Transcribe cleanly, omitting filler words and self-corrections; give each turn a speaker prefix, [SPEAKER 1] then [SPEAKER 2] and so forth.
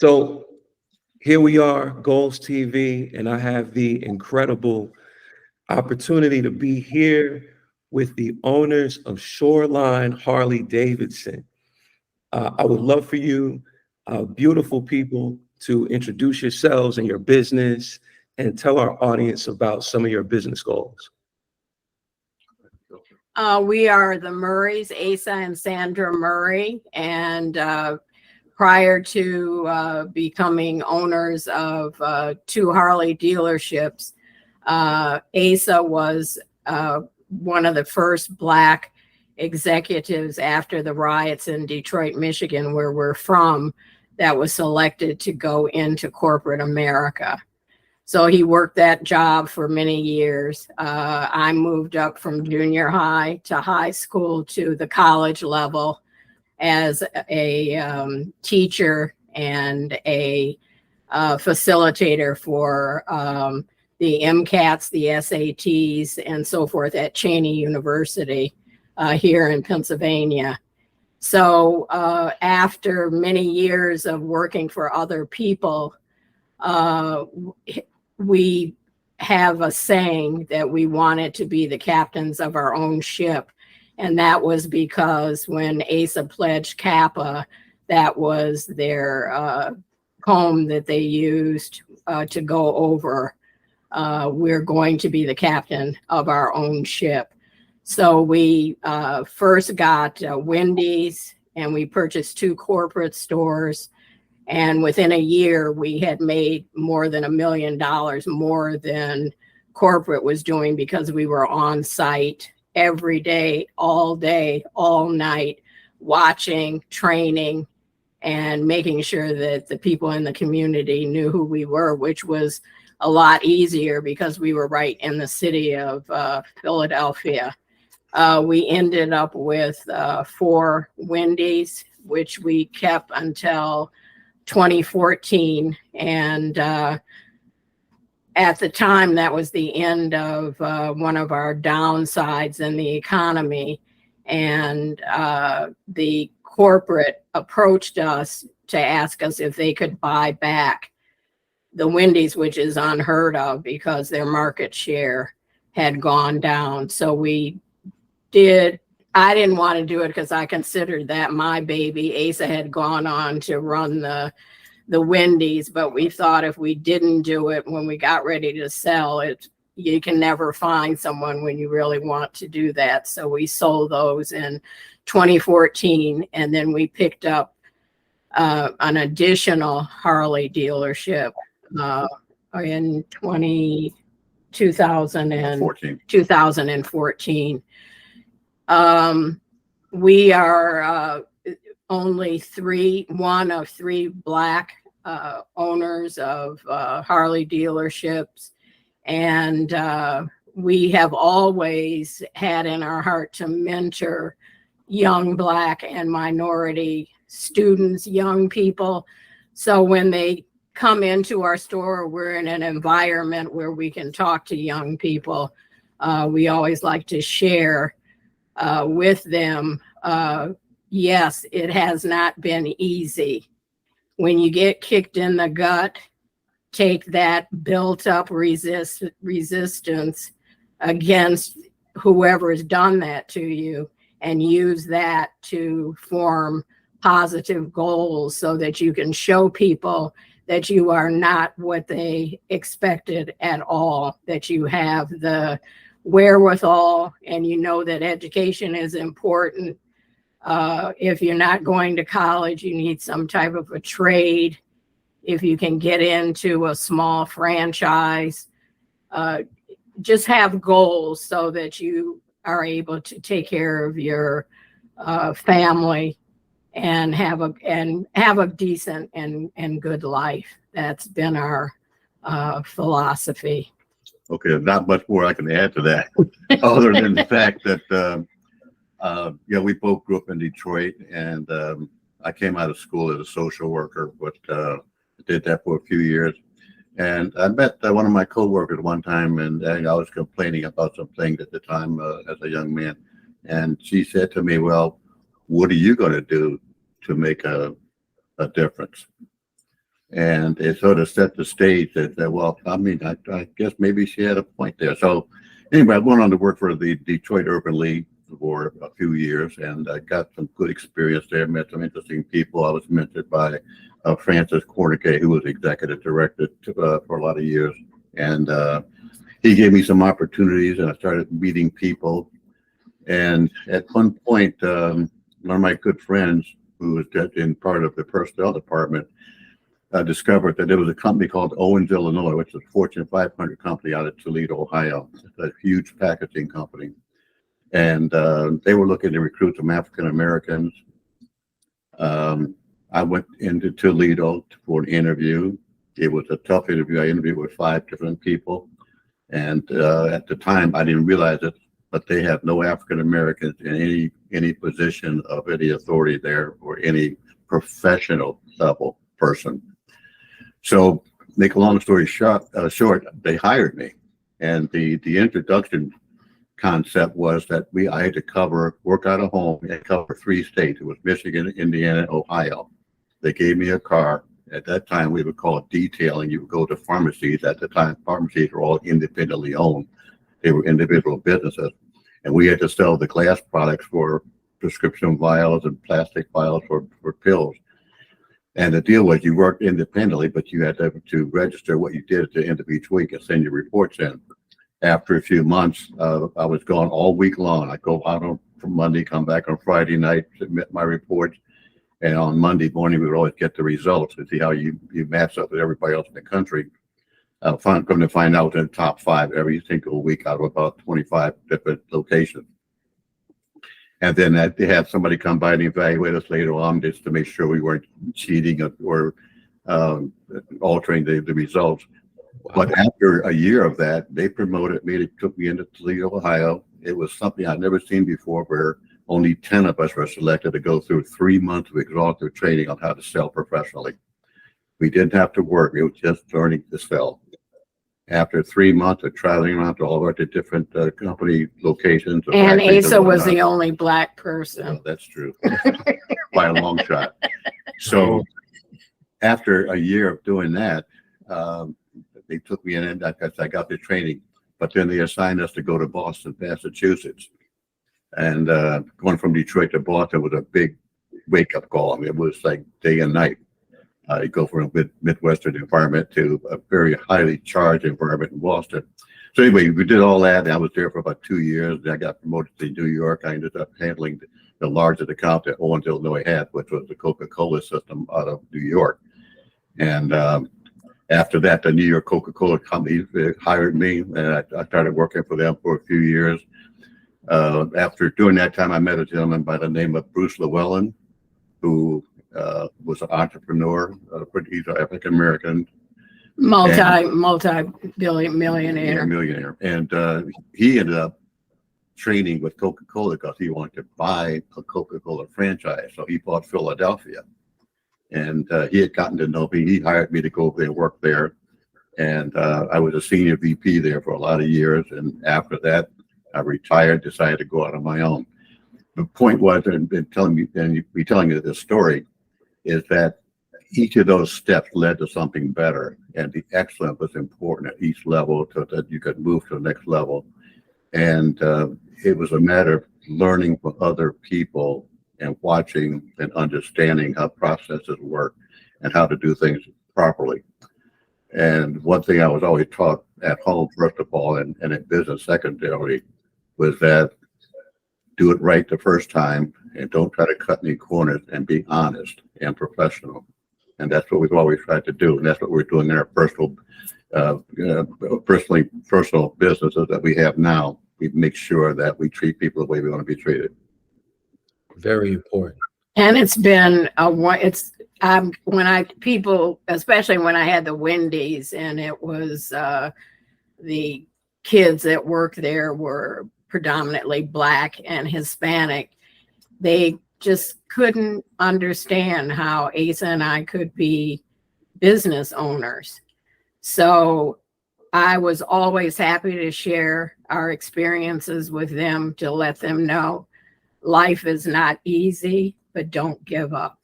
[SPEAKER 1] So here we are, Goals TV, and I have the incredible opportunity to be here with the owners of Shoreline Harley Davidson. I would love for you, beautiful people, to introduce yourselves and your business and tell our audience about some of your business goals.
[SPEAKER 2] We are the Murrays, Asa and Sandra Murray, and prior to becoming owners of two Harley dealerships, Asa was one of the first Black executives after the riots in Detroit, Michigan, where we're from, that was selected to go into corporate America. So he worked that job for many years. I moved up from junior high to high school to the college level as a teacher and a facilitator for the MCATs, the SATs, and so forth at Cheney University here in Pennsylvania. So after many years of working for other people, we have a saying that we wanted to be the captains of our own ship. And that was because when Asa pledged Kappa, that was their comb that they used to go over. We're going to be the captain of our own ship. So we first got Wendy's, and we purchased 2 corporate stores. And within a year, we had made more than $1 million more than corporate was doing, because we were on site every day, all night, watching, training, and making sure that the people in the community knew who we were, which was a lot easier because we were right in the city of Philadelphia. We ended up with 4 Wendy's, which we kept until 2014. And at the time, that was the end of one of our downsides in the economy. And the corporate approached us to ask us if they could buy back the Wendy's, which is unheard of because their market share had gone down. So we did. I didn't want to do it because I considered that my baby. Asa had gone on to run the Wendy's, but we thought if we didn't do it when we got ready to sell it, you can never find someone when you really want to do that. So we sold those in 2014, and then we picked up an additional Harley dealership in 2014. We are only one of 3 Black owners of Harley dealerships. And we have always had in our heart to mentor young Black and minority students, young people. So when they come into our store, we're in an environment where we can talk to young people. We always like to share with them. Yes, it has not been easy. When you get kicked in the gut, take that built up resistance against whoever has done that to you and use that to form positive goals so that you can show people that you are not what they expected at all, that you have the wherewithal, and you know that education is important. If you're not going to college, you need some type of a trade. If you can get into a small franchise, just have goals so that you are able to take care of your family and have a decent and good life. That's been our philosophy.
[SPEAKER 3] Okay, not much more I can add to that, other than the fact that we both grew up in Detroit, and I came out of school as a social worker, but did that for a few years. And I met one of my coworkers one time, and I was complaining about some things at the time as a young man. And she said to me, "Well, what are you going to do to make a difference?" And it sort of set the stage that, well, I mean, I guess maybe she had a point there. So anyway, I went on to work for the Detroit Urban League for a few years, and I got some good experience there, met some interesting people. I was mentored by Francis Corniquet, who was executive director for a lot of years. And he gave me some opportunities, and I started meeting people. And at one point, one of my good friends, who was in part of the personnel department, discovered that there was a company called Owens, Illinois, which is a Fortune 500 company out of Toledo, Ohio. It's a huge packaging company. And they were looking to recruit some African Americans. I went into Toledo for an interview. It was a tough interview. I interviewed with 5 different people. And at the time, I didn't realize it, but they had no African Americans in any position of any authority there or any professional level person. So, make a long story short, they hired me. And the introduction concept was that I had to work out of home and cover 3 states. It was Michigan, Indiana, Ohio. They gave me a car. At that time, we would call it detailing. You would go to pharmacies. At the time, pharmacies were all independently owned. They were individual businesses. And we had to sell the glass products for prescription vials and plastic vials for pills. And the deal was you worked independently, but you had to register what you did at the end of each week and send your reports in. After a few months, I was gone all week long. I go out on Monday, come back on Friday night, submit my reports. And on Monday morning, we would always get the results to see how you match up with everybody else in the country. Come to find out in the top 5 every single week out of about 25 different locations. And then they had somebody come by and evaluate us later on just to make sure we weren't cheating or altering the results. Wow. But after a year of that, they promoted me. They took me into Toledo, Ohio. It was something I'd never seen before, where only 10 of us were selected to go through 3 months of exhaustive training on how to sell professionally. We didn't have to work. It was just learning to sell. After 3 months of traveling around to all of the different company locations.
[SPEAKER 2] And Asa was the only Black person.
[SPEAKER 3] No, that's true. By a long shot. So after a year of doing that, they took me in and I got the training, but then they assigned us to go to Boston, Massachusetts. And going from Detroit to Boston was a big wake-up call. I mean, it was like day and night. You go from a Midwestern environment to a very highly charged environment in Boston. So anyway, we did all that. And I was there for about 2 years. Then I got promoted to New York. I ended up handling the largest account that Owens, Illinois had, which was the Coca-Cola system out of New York. And after that, the New York Coca-Cola company hired me, and I started working for them for a few years. During that time, I met a gentleman by the name of Bruce Llewellyn, who was an entrepreneur. He's an African American,
[SPEAKER 2] multi-billion millionaire.
[SPEAKER 3] Yeah, millionaire, and he ended up training with Coca-Cola because he wanted to buy a Coca-Cola franchise. So he bought Philadelphia, and he had gotten to know me. He hired me to go over there and work there, and I was a senior VP there for a lot of years. And after that, I retired, decided to go out on my own. The point was, and telling you this story, is that each of those steps led to something better, and the excellence was important at each level so that you could move to the next level. And it was a matter of learning from other people and watching and understanding how processes work and how to do things properly. And one thing I was always taught at home, first of all, and in business secondarily, was that do it right the first time and don't try to cut any corners and be honest and professional. And that's what we've always tried to do. And that's what we're doing in our personal businesses that we have now. We make sure that we treat people the way we want to be treated.
[SPEAKER 1] Very important.
[SPEAKER 2] And it's been especially when I had the Wendy's, and it was the kids that work there were predominantly Black and Hispanic. They just couldn't understand how Asa and I could be business owners. So I was always happy to share our experiences with them, to let them know life is not easy, but don't give up.